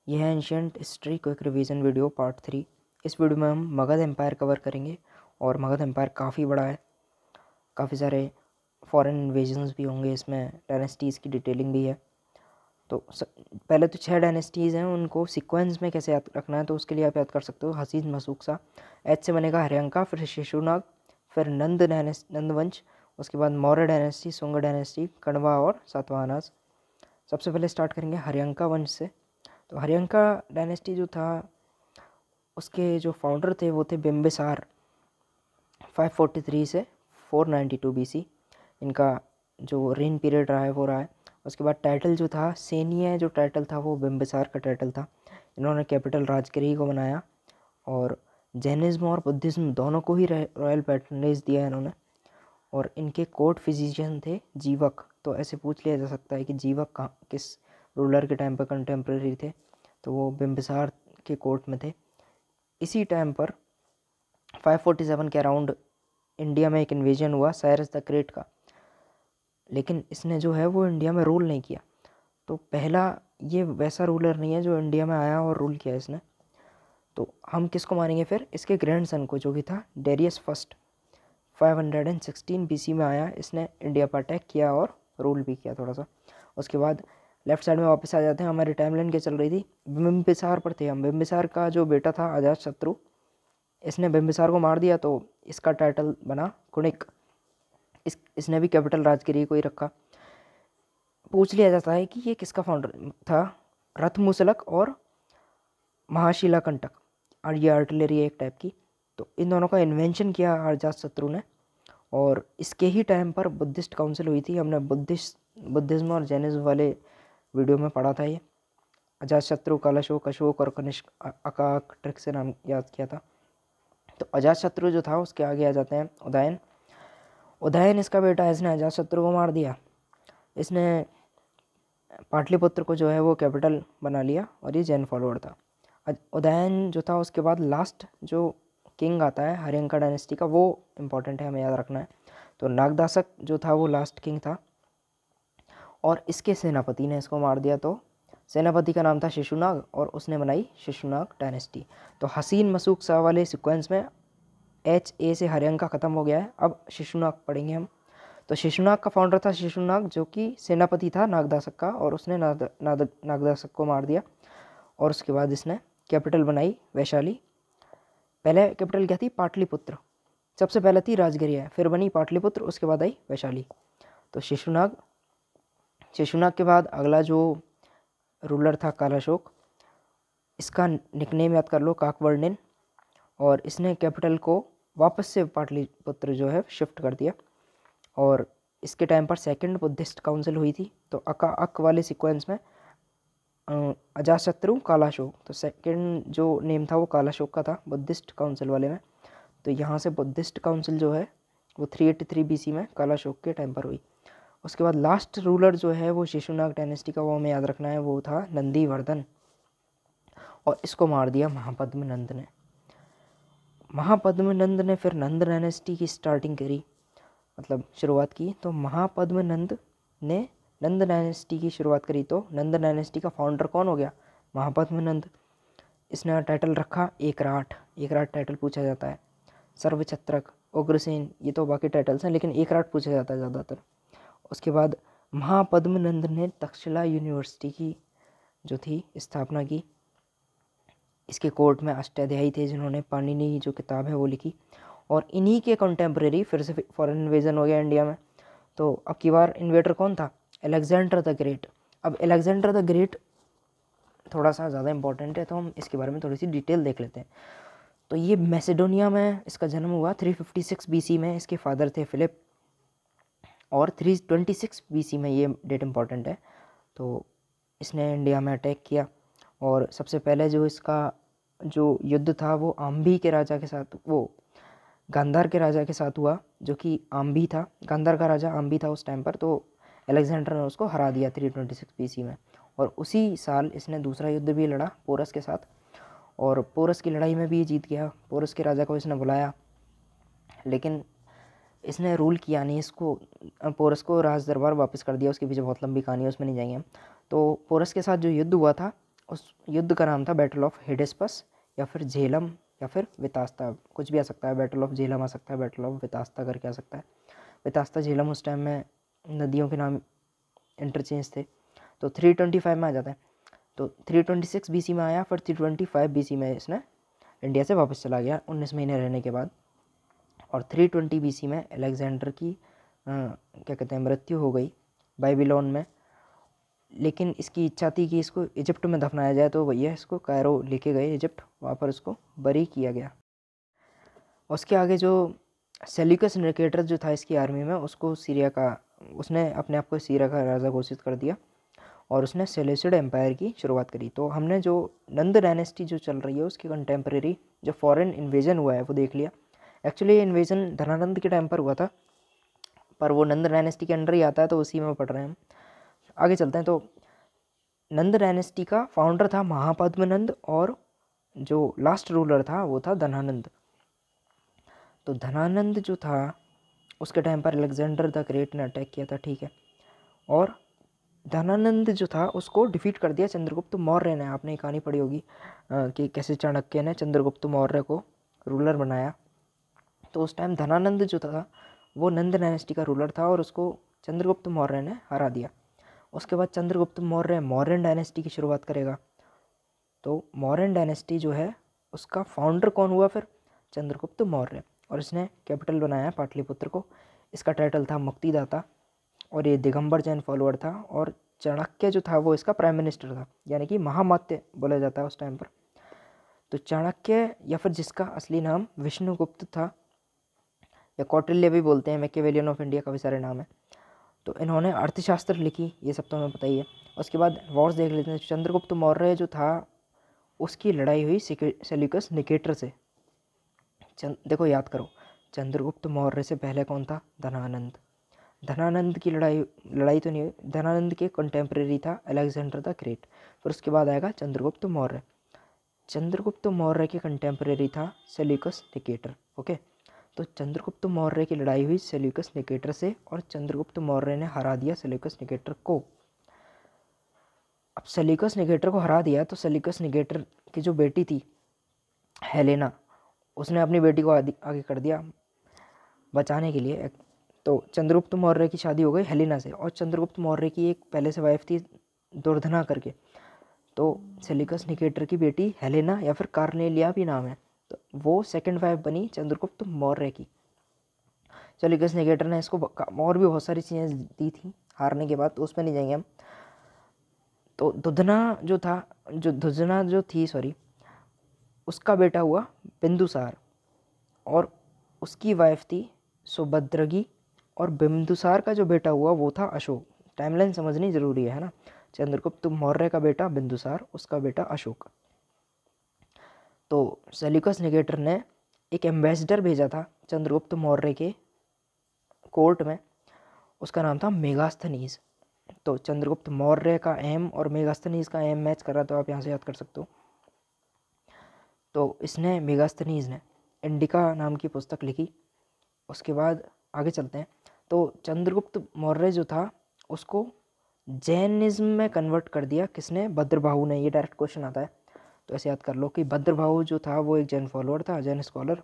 यह है ancient history quick revision video part 3। इस वीडियो में हम मगध एम्पायर कवर करेंगे और मगध एम्पायर काफ़ी बड़ा है, काफ़ी सारे फॉरेन इन्वेजन्स भी होंगे, इसमें डायनेस्टीज़ की डिटेलिंग भी है। तो पहले तो 6 डायनेस्टीज़ हैं, उनको सीक्वेंस में कैसे याद रखना है तो उसके लिए आप याद कर सकते हो हसीन मसूक्सा, एच से बनेगा हर्यंका, फिर शिशुनाग, फिर नंद वंश, उसके बाद मौर्य डायनेस्टी, सुंग डायनेस्टी, कण्वा और सातवाहनास। सबसे पहले स्टार्ट करेंगे हर्यंका वंश से। तो हर्यंका डायनेस्टी जो था उसके जो फाउंडर थे वो थे बिम्बिसार। 543 से 492 BC इनका जो रेन पीरियड रहा है वो रहा है। उसके बाद टाइटल जो था सैन्य जो टाइटल था वो बिम्बिसार का टाइटल था। इन्होंने कैपिटल राजगिरी को बनाया और जैनिज्म और बुद्धिज्म दोनों को ही रॉयल पैट्रनेज दिया इन्होंने। और इनके कोर्ट फिजिशियन थे जीवक। तो ऐसे पूछ लिया जा सकता है कि जीवक कहाँ किस रूलर के टाइम पर कंटेम्प्रेरी थे, तो वो बिम्बिसार के कोर्ट में थे। इसी टाइम पर 547 के अराउंड इंडिया में एक इन्वेजन हुआ साइरस द ग्रेट का, लेकिन इसने जो है वो इंडिया में रूल नहीं किया। तो पहला ये वैसा रूलर नहीं है जो इंडिया में आया और रूल किया इसने। तो हम किसको मानेंगे फिर? इसके ग्रैंडसन को, जो कि था डेरियस फर्स्ट। 516 BC में आया, इसने इंडिया पर अटैक किया और रूल भी किया थोड़ा सा। उसके बाद लेफ्ट साइड में वापस आ जाते हैं, हमारी टाइमलाइन क्या चल रही थी, बिम्बिसार पर थे हम। बिम्बिसार का जो बेटा था अजातशत्रु, इसने बिम्बिसार को मार दिया तो इसका टाइटल बना कुणिक। इसने भी कैपिटल राजगिरी को ही रखा। पूछ लिया जाता है कि ये किसका फाउंडर था, रथमुसलक और महाशिला कंटक, और ये आर्टिलरी एक टाइप की। तो इन दोनों का इन्वेंशन किया अजातशत्रु ने। और इसके ही टाइम पर बुद्धिस्ट काउंसिल हुई थी। हमने बुद्धिज्म और जैनिज्म वाले वीडियो में पढ़ा था ये। अजातशत्रु, कालाशोक, अशोक और कनिष्क अकाक ट्रिक से नाम याद किया था। तो अजातशत्रु जो था उसके आगे आ जाते हैं उदयन। उदयन इसका बेटा है, इसने अजातशत्रु को मार दिया। इसने पाटलिपुत्र को जो है वो कैपिटल बना लिया और ये जैन फॉलोअर था। उदयन जो था उसके बाद लास्ट जो किंग आता है हर्यंका डायनेस्टी का, वो इम्पोर्टेंट है, हमें याद रखना है। तो नागदासक जो था वो लास्ट किंग था और इसके सेनापति ने इसको मार दिया। तो सेनापति का नाम था शिशुनाग और उसने बनाई शिशुनाग डायनेस्टी। तो हसीन मसूक शाह वाले सीक्वेंस में HA से हर्यंका ख़त्म हो गया है। अब शिशुनाग पढ़ेंगे हम। तो शिशुनाग का फाउंडर था शिशुनाग, जो कि सेनापति था नागदासक का, और उसने नागदासक को मार दिया। और उसके बाद इसने कैपिटल बनाई वैशाली। पहले कैपिटल क्या थी? पाटलिपुत्र। सबसे पहले थी राजगिरिया, फिर बनी पाटलिपुत्र, उसके बाद आई वैशाली। तो शिशुनाग के बाद अगला जो रूलर था कालाशोक। इसका निकनेम याद कर लो, काकवर्णिन। और इसने कैपिटल को वापस से पाटलिपुत्र जो है शिफ्ट कर दिया। और इसके टाइम पर सेकंड बुद्धिस्ट काउंसिल हुई थी। तो अक वाले सीक्वेंस में अजातशत्रु, कालाशोक। तो सेकंड जो नेम था वो कालाशोक का था बुद्धिस्ट काउंसिल वाले में। तो यहाँ से बुद्धिस्ट काउंसिल जो है वो 383 BC में कालाशोक के टाइम पर हुई। उसके बाद लास्ट रूलर जो है वो शिशुनाग डायनेस्टी का, वो हमें याद रखना है, वो था नंदीवर्धन। और इसको मार दिया महापद्मनंद ने। महापद्मनंद ने फिर नंद डायनेस्टी की स्टार्टिंग करी, मतलब शुरुआत की। तो महापद्मनंद ने नंद डायनेस्टी की शुरुआत करी। तो नंद डायनेस्टी का फाउंडर कौन हो गया? महापद्मनंद। इसने टाइटल रखा एकराट। एकराट टाइटल पूछा जाता है। सर्वछत्रक, उग्रसेन, ये तो बाकी टाइटल्स हैं, लेकिन एकराट पूछा जाता है ज़्यादातर। उसके बाद महापद्मनंद ने तक्षशिला यूनिवर्सिटी की जो थी स्थापना की। इसके कोर्ट में अष्टाध्यायी थे जिन्होंने पाणिनि जो किताब है वो लिखी। और इन्हीं के कंटेम्प्रेरी फिर से फॉरेन इन्वेजन हो गया इंडिया में। तो अब की बार इन्वेटर कौन था? Alexander the great. अब अलेक्जेंडर द ग्रेट थोड़ा सा ज़्यादा इंपॉर्टेंट है, तो हम इसके बारे में थोड़ी सी डिटेल देख लेते हैं। तो ये मैसेडोनिया में इसका जन्म हुआ। 356 BC में इसके फादर थे फिलिप, और 326 BC में, ये डेट इम्पॉर्टेंट है। तो इसने इंडिया में अटैक किया। और सबसे पहले जो इसका जो युद्ध था वो आम्भी के राजा के साथ, वो गांधार के राजा के साथ हुआ, जो कि आम्भी था। गांधार का राजा आम्भी था उस टाइम पर। तो अलेक्जेंडर ने उसको हरा दिया 326 BC में। और उसी साल इसने दूसरा युद्ध भी लड़ा पोरस के साथ, और पोरस की लड़ाई में भी जीत गया। पोरस के राजा को इसने बुलाया, लेकिन इसने रूल किया नहीं। इसको पोरस को राज दरबार वापस कर दिया। उसके पीछे बहुत लंबी कहानी है, उसमें नहीं जाएंगे हम। तो पोरस के साथ जो युद्ध हुआ था उस युद्ध का नाम था बैटल ऑफ हिडिस्पस, या फिर झेलम, या फिर वितास्ता, कुछ भी आ सकता है। बैटल ऑफ झेलम आ सकता है, बैटल ऑफ वितास्ता करके आ सकता है। वितास्ता झेलम उस टाइम में नदियों के नाम इंटरचेंज थे। तो 325 में आ जाता है। तो 326 बीसी में आया, फिर 325 बीसी में इसने इंडिया से वापस चला गया 19 महीने रहने के बाद। और 320 बीसी में अलेक्जेंडर की क्या कहते हैं मृत्यु हो गई बाइबिलोन में। लेकिन इसकी इच्छा थी कि इसको इजिप्ट में दफनाया जाए, तो भैया इसको कायरो लेके गए इजिप्ट, वहाँ पर उसको बरी किया गया। उसके आगे जो सेल्यूकस निकेटर जो था इसकी आर्मी में, उसको सीरिया का, उसने अपने आप को सीरिया का राजा घोषित कर दिया और उसने सेलेसिड एम्पायर की शुरुआत करी। तो हमने जो नंद डायनेस्टी जो चल रही है उसकी कंटेम्प्रेरी जो फॉरेन इन्वेजन हुआ है वो देख लिया। एक्चुअली ये इन्वेजन धनानंद के टाइम पर हुआ था, पर वो नंद डायनेस्टी के अंडर ही आता है, तो उसी में पढ़ रहे हैं हम। आगे चलते हैं। तो नंद डायनेस्टी का फाउंडर था महापद्मनंद, और जो लास्ट रूलर था वो था धनानंद। तो धनानंद जो था उसके टाइम पर अलेक्जेंडर द ग्रेट ने अटैक किया था, ठीक है, और धनानंद जो था उसको डिफीट कर दिया चंद्रगुप्त मौर्य ने। आपने एक कहानी पढ़ी होगी कि कैसे चाणक्य ने चंद्रगुप्त मौर्य को रूलर बनाया। तो उस टाइम धनानंद जो था वो नंद डायनेस्टी का रूलर था और उसको चंद्रगुप्त मौर्य ने हरा दिया। उसके बाद चंद्रगुप्त मौर्य मौर्यन डायनेस्टी की शुरुआत करेगा। तो मौर्यन डायनेस्टी जो है उसका फाउंडर कौन हुआ फिर? चंद्रगुप्त मौर्य, और इसने कैपिटल बनाया पाटलिपुत्र को। इसका टाइटल था मुक्तिदाता, और ये दिगंबर जैन फॉलोअर था, और चाणक्य जो था वो इसका प्राइम मिनिस्टर था, यानी कि महामात्य बोला जाता है उस टाइम पर। तो चाणक्य, या फिर जिसका असली नाम विष्णुगुप्त था, या कौटिल्य भी बोलते हैं, मैकियावेलियन ऑफ इंडिया, काफ़ी सारे नाम है। तो इन्होंने अर्थशास्त्र लिखी, ये सब तो हमें पता ही है। उसके बाद वॉर्स देख लेते हैं। चंद्रगुप्त मौर्य जो था उसकी लड़ाई हुई सेल्यूकस निकेटर से। देखो याद करो, चंद्रगुप्त मौर्य से पहले कौन था? धनानंद। धनानंद की लड़ाई तो नहीं हुई, धनानंद के कंटेम्प्रेरी था अलेक्जेंडर द ग्रेट। फिर उसके बाद आएगा चंद्रगुप्त मौर्य। चंद्रगुप्त मौर्य के कंटेम्प्रेरी था सेल्यूकस निकेटर। ओके, तो चंद्रगुप्त मौर्य की लड़ाई हुई सेल्यूकस निकेटर से, और चंद्रगुप्त मौर्य ने हरा दिया सेल्यूकस निकेटर को। अब सेल्यूकस निकेटर को हरा दिया, तो सेल्यूकस निकेटर की जो बेटी थी हेलेना, उसने अपनी बेटी को आगे कर दिया बचाने के लिए। तो चंद्रगुप्त मौर्य की शादी हो गई हेलेना से, और चंद्रगुप्त मौर्य की एक पहले से वाइफ थी दुर्धना करके। तो सेल्यूकस निकेटर की बेटी हेलेना, या फिर कार्नेलिया भी नाम है, तो वो सेकंड वाइफ बनी चंद्रगुप्त मौर्य की। सेल्यूकस निकेटर ने इसको और भी बहुत सारी चीज़ें दी थी हारने के बाद, तो उसमें नहीं जाएंगे हम। तो दुधना जो थी सॉरी, उसका बेटा हुआ बिंदुसार, और उसकी वाइफ थी सुभद्रगी, और बिंदुसार का जो बेटा हुआ वो था अशोक। टाइमलाइन समझनी जरूरी है ना। चंद्रगुप्त मौर्य का बेटा बिंदुसार, उसका बेटा अशोक। तो सेल्यूकस निकेटर ने एक एम्बेसडर भेजा था चंद्रगुप्त मौर्य के कोर्ट में, उसका नाम था मेगास्थनीज। तो चंद्रगुप्त मौर्य का एम और मेगास्थनीज का एम मैच कर रहा, तो आप यहाँ से याद कर सकते हो। तो इसने मेगास्थनीज ने इंडिका नाम की पुस्तक लिखी। उसके बाद आगे चलते हैं। तो चंद्रगुप्त मौर्य जो था उसको जैनिज्म में कन्वर्ट कर दिया। किसने? भद्रबाहु ने। ये डायरेक्ट क्वेश्चन आता है, तो ऐसे याद कर लो कि भद्रबाहु जो था वो एक जैन फॉलोअर था, जैन स्कॉलर,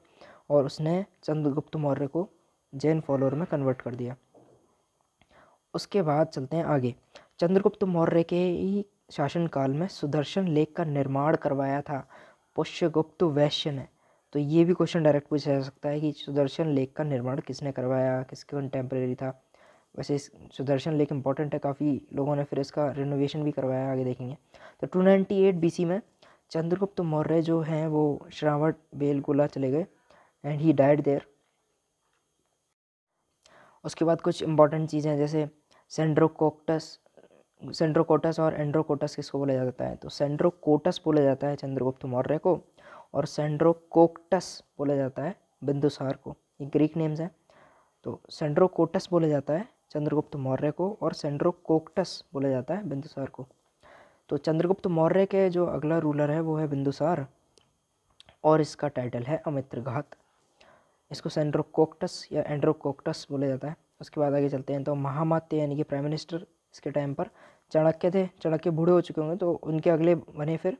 और उसने चंद्रगुप्त मौर्य को जैन फॉलोअर में कन्वर्ट कर दिया। उसके बाद चलते हैं आगे। चंद्रगुप्त मौर्य के ही शासनकाल में सुदर्शन लेक का निर्माण करवाया था पुष्यगुप्त वैश्य ने। तो ये भी क्वेश्चन डायरेक्ट पूछा जा सकता है कि सुदर्शन लेक का निर्माण किसने करवाया, किसके कंटेम्प्रेरी था। वैसे सुदर्शन लेक इंपॉर्टेंट है, काफ़ी लोगों ने फिर इसका रिनोवेशन भी करवाया, आगे देखेंगे। तो 298 बीसी में चंद्रगुप्त मौर्य जो हैं वो श्रावण बेलगोला चले गए, एंड ही डाइड देयर। उसके बाद कुछ इंपॉर्टेंट चीज़ें जैसे सेंड्रोकोटस और एंड्रोकोटस किसको बोला जाता है? तो सेंड्रोकोटस बोला जाता है चंद्रगुप्त मौर्य को, और सेंड्रोकोक्टस बोला जाता है बिंदुसार को। ये ग्रीक नेम्स हैं। तो सेंड्रोकोटस बोला जाता है चंद्रगुप्त मौर्य को, और सेंड्रोकोक्टस बोला जाता है बिंदुसार को। तो चंद्रगुप्त मौर्य के जो अगला रूलर है वो है बिंदुसार, और इसका टाइटल है अमित्रघात। इसको सेंड्रोकोक्टस या एंड्रोकोक्टस बोला जाता है। उसके बाद आगे चलते हैं। तो महामात्य यानी कि प्राइम मिनिस्टर इसके टाइम पर चाणक्य थे, चाणक्य बूढ़े हो चुके होंगे, तो उनके अगले बने फिर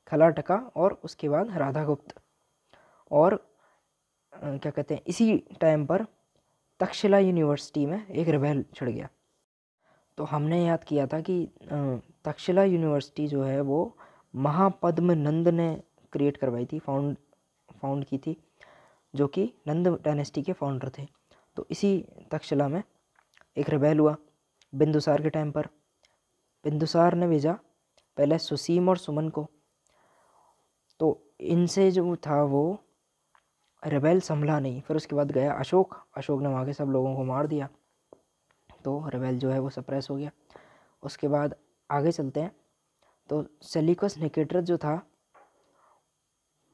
खलाटका और उसके बाद राधागुप्त। और क्या कहते हैं, इसी टाइम पर तक्षशिला यूनिवर्सिटी में एक रिबेल छिड़ गया। तो हमने याद किया था कि तक्षशिला यूनिवर्सिटी जो है वो महापद्म नंद ने क्रिएट करवाई थी, फाउंड की थी, जो कि नंद डायनेस्टी के फाउंडर थे। तो इसी तक्षशिला में एक रिबेल हुआ बिंदुसार के टाइम पर। बिंदुसार ने भेजा पहले सुसीम और सुमन को, तो इनसे जो था वो रिबेल संभला नहीं। फिर उसके बाद गया अशोक ने वहाँ के सब लोगों को मार दिया, तो रिबेल जो है वो सप्रेस हो गया। उसके बाद आगे चलते हैं, तो सेल्यूकस निकेटर जो था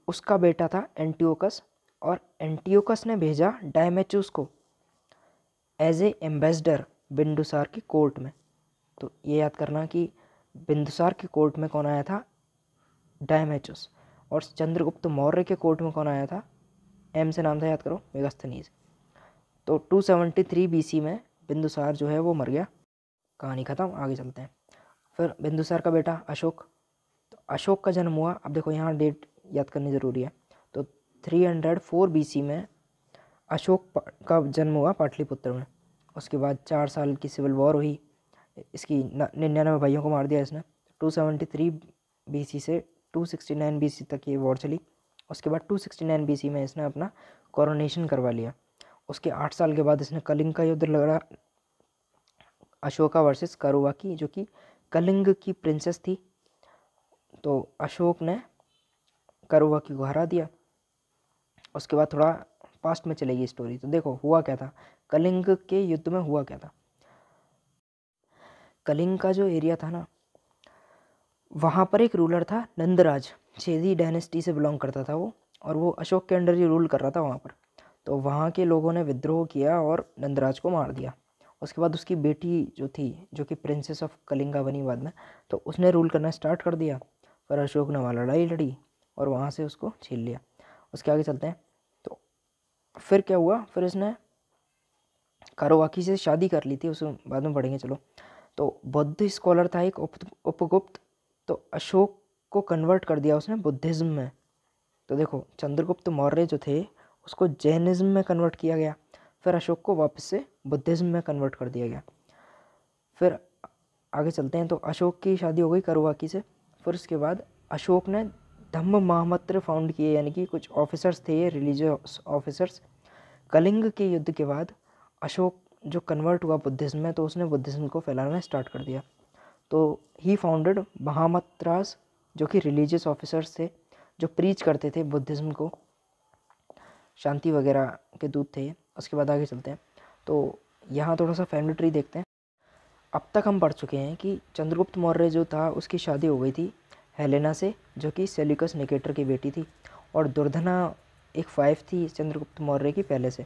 उसका बेटा था एंटियोकस, और एंटियोकस ने भेजा डायमेचुस को एज ए एम्बेसडर बिंदुसार की कोर्ट में। तो ये याद करना कि बिंदुसार की कोर्ट में कौन आया था, डायमेचुस, और चंद्रगुप्त मौर्य के कोर्ट में कौन आया था, एम से नाम था याद करो, मेगास्थनीज। तो 273 बीसी में बिंदुसार जो है वो मर गया, कहानी ख़त्म। आगे चलते हैं। फिर बिंदुसार का बेटा अशोक, तो अशोक का जन्म हुआ, अब देखो यहाँ डेट याद करनी ज़रूरी है, तो 304 बीसी में अशोक का जन्म हुआ पाटलिपुत्र में। उसके बाद 4 साल की सिविल वॉर हुई, इसकी 99 भाइयों को मार दिया इसने। 273 बीसी से 269 बीसी तक ये वॉर चली। उसके बाद 269 बीसी में इसने अपना कोरोनेशन करवा लिया। उसके 8 साल के बाद इसने कलिंग का युद्ध लड़ा, अशोका वर्सेस करुवाकी, जो कि कलिंग की प्रिंसेस थी। तो अशोक ने करुवाकी को हरा दिया। उसके बाद थोड़ा पास्ट में चलेगी स्टोरी, तो देखो हुआ क्या था, कलिंग के युद्ध में हुआ क्या था। कलिंग का जो एरिया था ना, वहाँ पर एक रूलर था नंदराज, छेदी डायनेस्टी से बिलोंग करता था वो, और वो अशोक के अंडर ही रूल कर रहा था वहाँ पर। तो वहाँ के लोगों ने विद्रोह किया और नंदराज को मार दिया। उसके बाद उसकी बेटी जो थी, जो कि प्रिंसेस ऑफ कलिंगा बनी बाद में, तो उसने रूल करना स्टार्ट कर दिया। पर अशोक ने वहाँ लड़ाई लड़ी और वहाँ से उसको छीन लिया। उसके आगे चलते हैं, तो फिर क्या हुआ, फिर इसने कारोवाकी से शादी कर ली थी, उसे बाद में पढ़ेंगे चलो। तो बौद्ध स्कॉलर था एक उपगुप्त, तो अशोक को कन्वर्ट कर दिया उसने बुद्धिज़्म में। तो देखो चंद्रगुप्त मौर्य जो थे उसको जैनिज़्म में कन्वर्ट किया गया, फिर अशोक को वापस से बुद्धिज़्म में कन्वर्ट कर दिया गया। फिर आगे चलते हैं, तो अशोक की शादी हो गई करुवाकी से। फिर उसके बाद अशोक ने धम्म महामंत्र फाउंड किए, यानी कि कुछ ऑफिसर्स थे रिलीजियस ऑफिसर्स। कलिंग के युद्ध के बाद अशोक जो कन्वर्ट हुआ बुद्धिज़्म में, तो उसने बुद्धिज़्म को फैलाना स्टार्ट कर दिया। तो ही फाउंडेड महामंत्रास, जो कि रिलीजियस ऑफिसर्स थे जो प्रीच करते थे बुद्धिज़्म को, शांति वगैरह के दूत थे। उसके बाद आगे चलते हैं, तो यहाँ थोड़ा सा फैमिली ट्री देखते हैं। अब तक हम पढ़ चुके हैं कि चंद्रगुप्त मौर्य जो था उसकी शादी हो गई थी हेलेना से, जो कि सेल्यूकस निकेटर की बेटी थी, और दुर्धना एक वाइफ थी चंद्रगुप्त मौर्य की पहले से।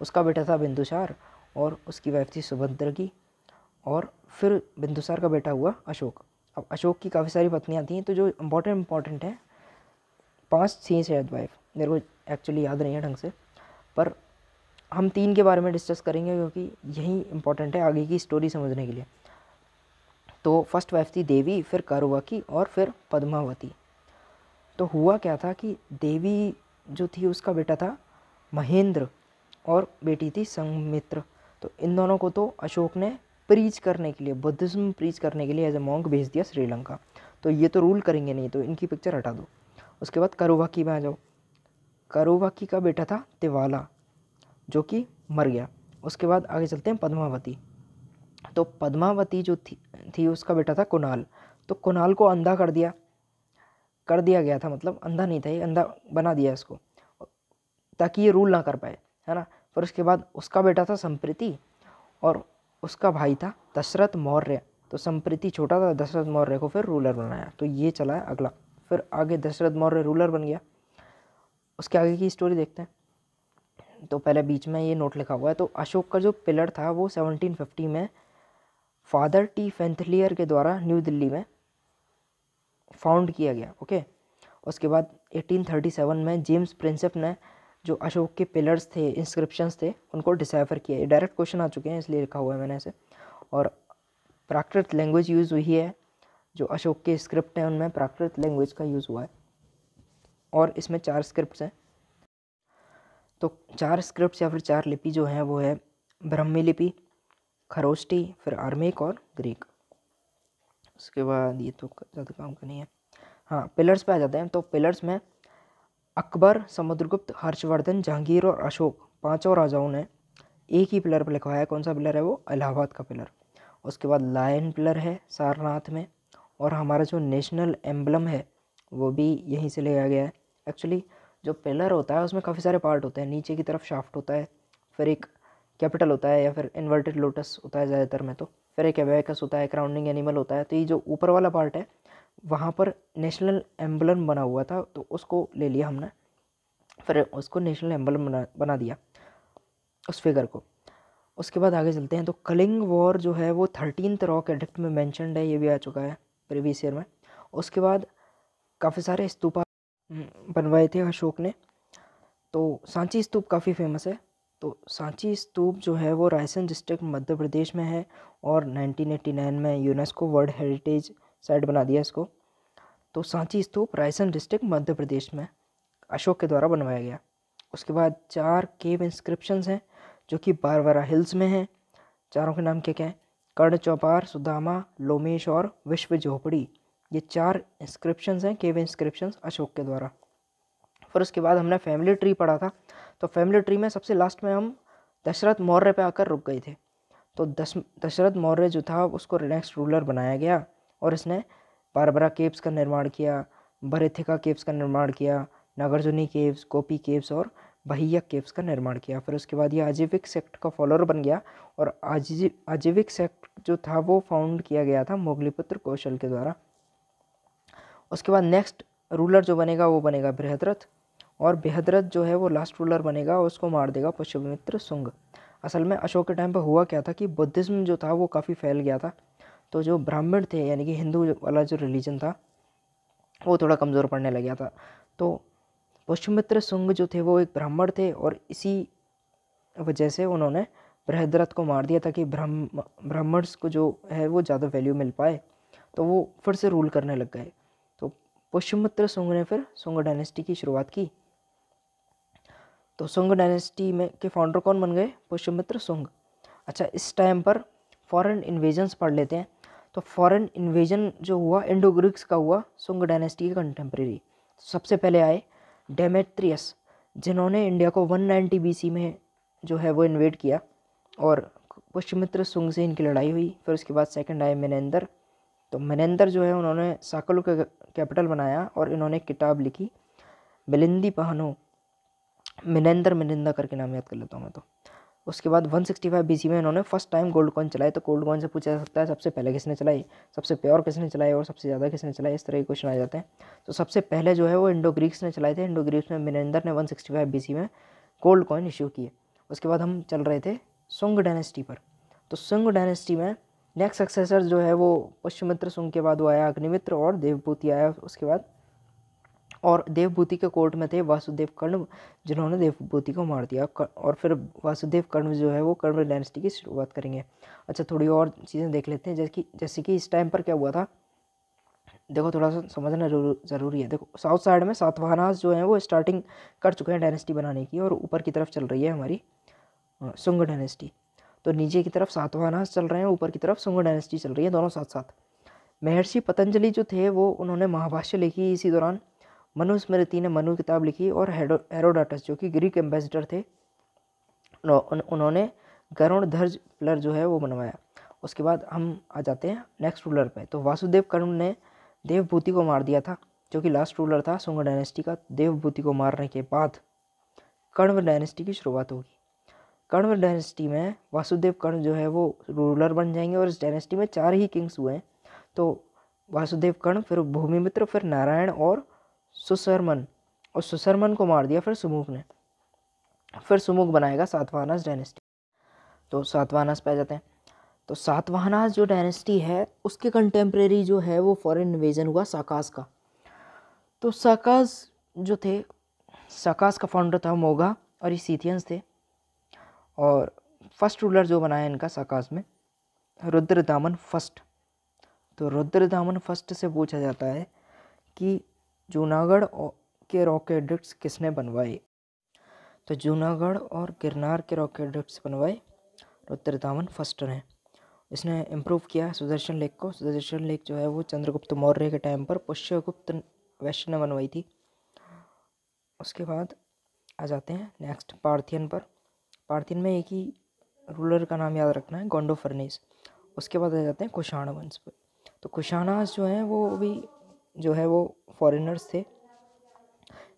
उसका बेटा था बिंदुसार और उसकी वाइफ थी सुभद्रा की, और फिर बिंदुसार का बेटा हुआ अशोक। अब अशोक की काफ़ी सारी पत्नियां थीं, तो जो इम्पोर्टेंट है 5 थी शायद वाइफ, मेरे को एक्चुअली याद नहीं है ढंग से, पर हम 3 के बारे में डिस्कस करेंगे क्योंकि यही इंपॉर्टेंट है आगे की स्टोरी समझने के लिए। तो फर्स्ट वाइफ थी देवी, फिर कारुवाकी और फिर पद्मावती। तो हुआ क्या था कि देवी जो थी उसका बेटा था महेंद्र और बेटी थी संघमित्र। तो इन दोनों को तो अशोक ने प्रीच करने के लिए, बुद्धिज्म प्रीच करने के लिए एज ए मॉन्क भेज दिया श्रीलंका। तो ये तो रूल करेंगे नहीं, तो इनकी पिक्चर हटा दो। उसके बाद करुवाकी में आ जाओ। करुवाकी का बेटा था तिवाला, जो कि मर गया। उसके बाद आगे चलते हैं पद्मावती। तो पद्मावती जो थी उसका बेटा था कुणाल। तो कुणाल को अंधा कर दिया गया था, मतलब अंधा नहीं था ये, अंधा बना दिया इसको ताकि ये रूल ना कर पाए, है ना। फिर उसके बाद उसका बेटा था संप्रीति और उसका भाई था दशरथ मौर्य। तो संप्रीति छोटा था, दशरथ मौर्य को फिर रूलर बनाया। तो ये चला है अगला। फिर आगे दशरथ मौर्य रूलर बन गया। उसके आगे की स्टोरी देखते हैं। तो पहले बीच में ये नोट लिखा हुआ है, तो अशोक का जो पिलर था वो 1750 में फादर टी फेंथलियर के द्वारा न्यू दिल्ली में फाउंड किया गया। ओके। उसके बाद 1837 में जेम्स प्रिंसेप ने जो अशोक के पिलर्स थे, इंस्क्रिप्शंस थे, उनको डिसाइफर किया। ये डायरेक्ट क्वेश्चन आ चुके हैं इसलिए लिखा हुआ है मैंने ऐसे। और प्राकृत लैंग्वेज यूज़ हुई है, जो अशोक के स्क्रिप्ट हैं उनमें प्राकृत लैंग्वेज का यूज़ हुआ है। और इसमें 4 स्क्रिप्ट्स हैं। तो 4 स्क्रिप्ट्स या फिर 4 लिपि जो हैं वो है ब्राह्मी लिपि, खरोष्टी, फिर आर्मेक और ग्रीक। उसके बाद ये तो ज़्यादा काम का नहीं है। हाँ, पिलर्स पे आ जाते हैं। तो पिलर्स में अकबर, समुद्रगुप्त, हर्षवर्धन, जहांगीर और अशोक 5 राजाओं ने एक ही पिलर पर लिखवाया है। कौन सा पिलर है वो? इलाहाबाद का पिलर। उसके बाद लायन पिलर है सारनाथ में, और हमारा जो नेशनल एम्बलम है वो भी यहीं से लिया गया है। एक्चुअली जो पिलर होता है उसमें काफ़ी सारे पार्ट होते हैं। नीचे की तरफ शाफ्ट होता है, फिर एक कैपिटल होता है या फिर इन्वर्टेड लोटस होता है ज़्यादातर में, तो फिर एक एबैकस होता है, क्राउनिंग एनिमल होता है। तो ये जो ऊपर वाला पार्ट है वहाँ पर नेशनल एम्बलम बना हुआ था, तो उसको ले लिया हमने, फिर उसको नेशनल एम्बलम बना दिया उस फिगर को। उसके बाद आगे चलते हैं। तो कलिंग वॉर जो है वो 13th रॉक एडिक्ट में मैंशनड है, ये भी आ चुका है प्रीवियस ईयर में। उसके बाद काफ़ी सारे स्तूपा बनवाए थे अशोक ने। तो सांची स्तूप काफ़ी फेमस है। तो सांची स्तूप जो है वो रायसेन डिस्ट्रिक्ट मध्य प्रदेश में है, और 1989 में यूनेस्को वर्ल्ड हेरिटेज साइट बना दिया इसको। तो सांची स्तूप रायसेन डिस्ट्रिक्ट मध्य प्रदेश में अशोक के द्वारा बनवाया गया। उसके बाद 4 केव इंस्क्रिप्शंस हैं जो कि बारवारा हिल्स में हैं। चारों के नाम क्या हैं? कर्ण चौपार, सुदामा, लोमेश और विश्व झोपड़ी। ये 4 इंस्क्रिप्शंस हैं, केव इंस्क्रिप्शंस अशोक के द्वारा। फिर उसके बाद हमने फैमिली ट्री पढ़ा था। तो फैमिली ट्री में सबसे लास्ट में हम दशरथ मौर्य पे आकर रुक गए थे। तो दशरथ मौर्य जो था उसको नेक्स्ट रूलर बनाया गया, और इसने बारबरा केव्स का निर्माण किया, भरेथिका केव्स का निर्माण किया, नागार्जुनी केव्स, गोपी केव्स और बहियक केव्स का निर्माण किया। फिर उसके बाद ये आजीविक सेक्ट का फॉलोअर बन गया, और आजीविक सेक्ट जो था वो फाउंड किया गया था मोगलीपुत्र कौशल के द्वारा। उसके बाद नेक्स्ट रूलर जो बनेगा वो बनेगा बृहद्रथ, और बृहद्रथ जो है वो लास्ट रूलर बनेगा, उसको मार देगा पुष्यमित्र शुंग। असल में अशोक के टाइम पर हुआ क्या था कि बुद्धिज़्म जो था वो काफ़ी फैल गया था। तो जो ब्राह्मण थे यानी कि हिंदू वाला जो रिलीजन था वो थोड़ा कमज़ोर पड़ने लग गया था। तो पुष्यमित्र शुंग जो थे वो एक ब्राह्मण थे, और इसी वजह से उन्होंने बृहद्रथ को मार दिया ताकि ब्राह्मण्स को जो है वो ज़्यादा वैल्यू मिल पाए। तो वो फिर से रूल करने लग गए। तो पुष्यमित्र शुंग ने फिर शुंग डायनेस्टी की शुरुआत की। तो शुंग डायनेस्टी में के फाउंडर कौन बन गए? पुष्यमित्र शुंग। अच्छा, इस टाइम पर फॉरेन इन्वेजन्स पढ़ लेते हैं। तो फॉरेन इन्वेजन जो हुआ इंडो ग्रीक्स का हुआ शुंग डायनेस्टी के कंटेम्प्रेरी। सबसे पहले आए डेमेट्रियस, जिन्होंने इंडिया को 190 BC में जो है वो इन्वेड किया, और पुष्यमित्र शुंग से इनकी लड़ाई हुई। फिर उसके बाद सेकंड आए मिनेंदर। तो मिनेंदर जो है उन्होंने साकलू का कैपिटल बनाया, और इन्होंने एक किताब लिखी मिलिंदी पहनो, मिनिंदा करके नाम याद कर लेता हूँ मैं। तो उसके बाद 165 BC में इन्होंने फर्स्ट टाइम गोल्ड कॉइन चलाए। तो गोल्ड कॉइन से पूछा जा सकता है सबसे पहले किसने चलाई, सबसे प्योर किसने चलाए, और सबसे ज़्यादा किसने चलाए, इस तरह के क्वेश्चन आ जाते हैं। तो सबसे पहले जो है वो इंडो ग्रीक्स ने चलाए थे। इंडो ग्रीक्स में मिनेंदर ने 165 BC में गोल्ड कॉइन इश्यू किए। उसके बाद हम चल रहे थे शुंग डायनेस्टी पर। तो शुंग डायनेस्टी में नेक्स्ट सक्सेसर जो है वो पुष्यमित्र शुंग के बाद वो आया अग्निमित्र, और देवभूति आया उसके बाद। और देवभूति के कोर्ट में थे वासुदेव कर्ण, जिन्होंने देवभूति को मार दिया। और फिर वासुदेव कर्ण जो है वो कर्ण डायनेस्टी की शुरुआत करेंगे। अच्छा, थोड़ी और चीज़ें देख लेते हैं, जैसे कि इस टाइम पर क्या हुआ था। देखो, थोड़ा सा समझना ज़रूरी है। देखो, साउथ साइड में सातवाहनास जो हैं वो स्टार्टिंग कर चुके हैं डायनेस्टी बनाने की, और ऊपर की तरफ चल रही है हमारी शुंग डायनेस्टी। तो नीचे की तरफ सातवाहनास चल रहे हैं, ऊपर की तरफ शुंग डायनेस्टी चल रही है, दोनों साथ साथ। महर्षि पतंजलि जो थे वो उन्होंने महाभाष्य लिखी इसी दौरान। मनुस्मृति ने मनु किताब लिखी, और हेरोडाटस जो कि ग्रीक एम्बेसडर थे उन्होंने गरुड़ ध्वज पिलर जो है वो बनवाया। उसके बाद हम आ जाते हैं नेक्स्ट रूलर पे। तो वासुदेव कर्ण ने देवभूति को मार दिया था, जो कि लास्ट रूलर था शुंग डायनेस्टी का। देवभूति को मारने के बाद कण्व डायनेस्टी की शुरुआत होगी। कण्व डायनेस्टी में वासुदेव कर्ण जो है वो रूलर बन जाएंगे, और इस डायनेस्टी में 4 ही किंग्स हुए हैं। तो वासुदेव कर्ण, फिर भूमिमित्र, फिर नारायण और सुशर्मन, और सुशर्मन को मार दिया फिर सुमुख ने। फिर सुमुख बनाएगा सातवाहनास डायनेस्टी। तो सातवाहनास पे आ जाते हैं। तो सातवाहनास जो डायनेस्टी है उसके कंटेम्प्रेरी जो है वो फॉरेन इन्वेजन हुआ साकास का। तो साकास जो थे, साकास का फाउंडर था मोगा, और ये सीथियंस थे। और फर्स्ट रूलर जो बनाया इनका साकास में रुद्रदामन फर्स्ट। तो रुद्रदामन फर्स्ट से पूछा जाता है कि जूनागढ़ के रॉक एडिक्ट्स किसने बनवाए। तो जूनागढ़ और गिरनार के रॉक एडिक्ट्स बनवाए रुद्रदामन फर्स्ट ने। इसने इम्प्रूव किया सुदर्शन लेक को। सुदर्शन लेक जो है वो चंद्रगुप्त मौर्य के टाइम पर पुष्यगुप्त वैश्य ने बनवाई थी। उसके बाद आ जाते हैं नेक्स्ट पार्थियन पर। पार्थियन में एक ही रूलर का नाम याद रखना है, गोंडोफर्नेस। उसके बाद आ जाते हैं कुषाण वंश पर। तो कुषाणास जो हैं वो भी जो है वो फॉरेनर्स थे।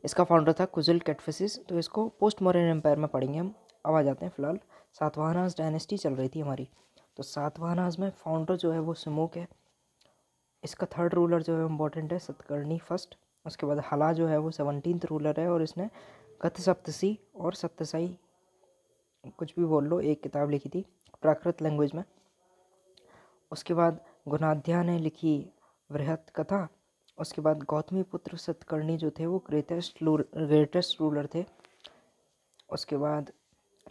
इसका फाउंडर था कुजुल कैटफिसिस। तो इसको पोस्ट मॉडर्न एम्पायर में पढ़ेंगे हम। अब आ जाते हैं फिलहाल सातवाहनास डायनेस्टी चल रही थी हमारी। तो सातवाहनास में फाउंडर जो है वो सिमुक है। इसका थर्ड रूलर जो है इम्पोर्टेंट है, सतकर्णी फर्स्ट। उसके बाद हला जो है वो 17th रूलर है और इसने गत सप्तसी और सप्तसाई कुछ भी बोल लो एक किताब लिखी थी प्राकृत लैंग्वेज में। उसके बाद गुणाध्या ने लिखी वृहत कथा। उसके बाद गौतमी पुत्र सतकर्णी जो थे वो ग्रेटेस्ट रूलर थे। उसके बाद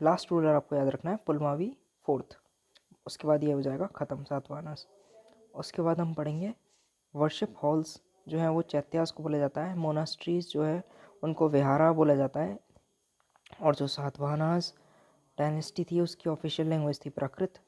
लास्ट रूलर आपको याद रखना है पुलमावी फोर्थ। उसके बाद ये हो जाएगा ख़त्म सातवाहनास। उसके बाद हम पढ़ेंगे वर्शिप हॉल्स जो हैं वो चैत्यास को बोला जाता है। मोनास्ट्रीज जो है उनको विहारा बोला जाता है। और जो सातवाहनास डायनेस्टी थी उसकी ऑफिशियल लैंग्वेज थी प्राकृत।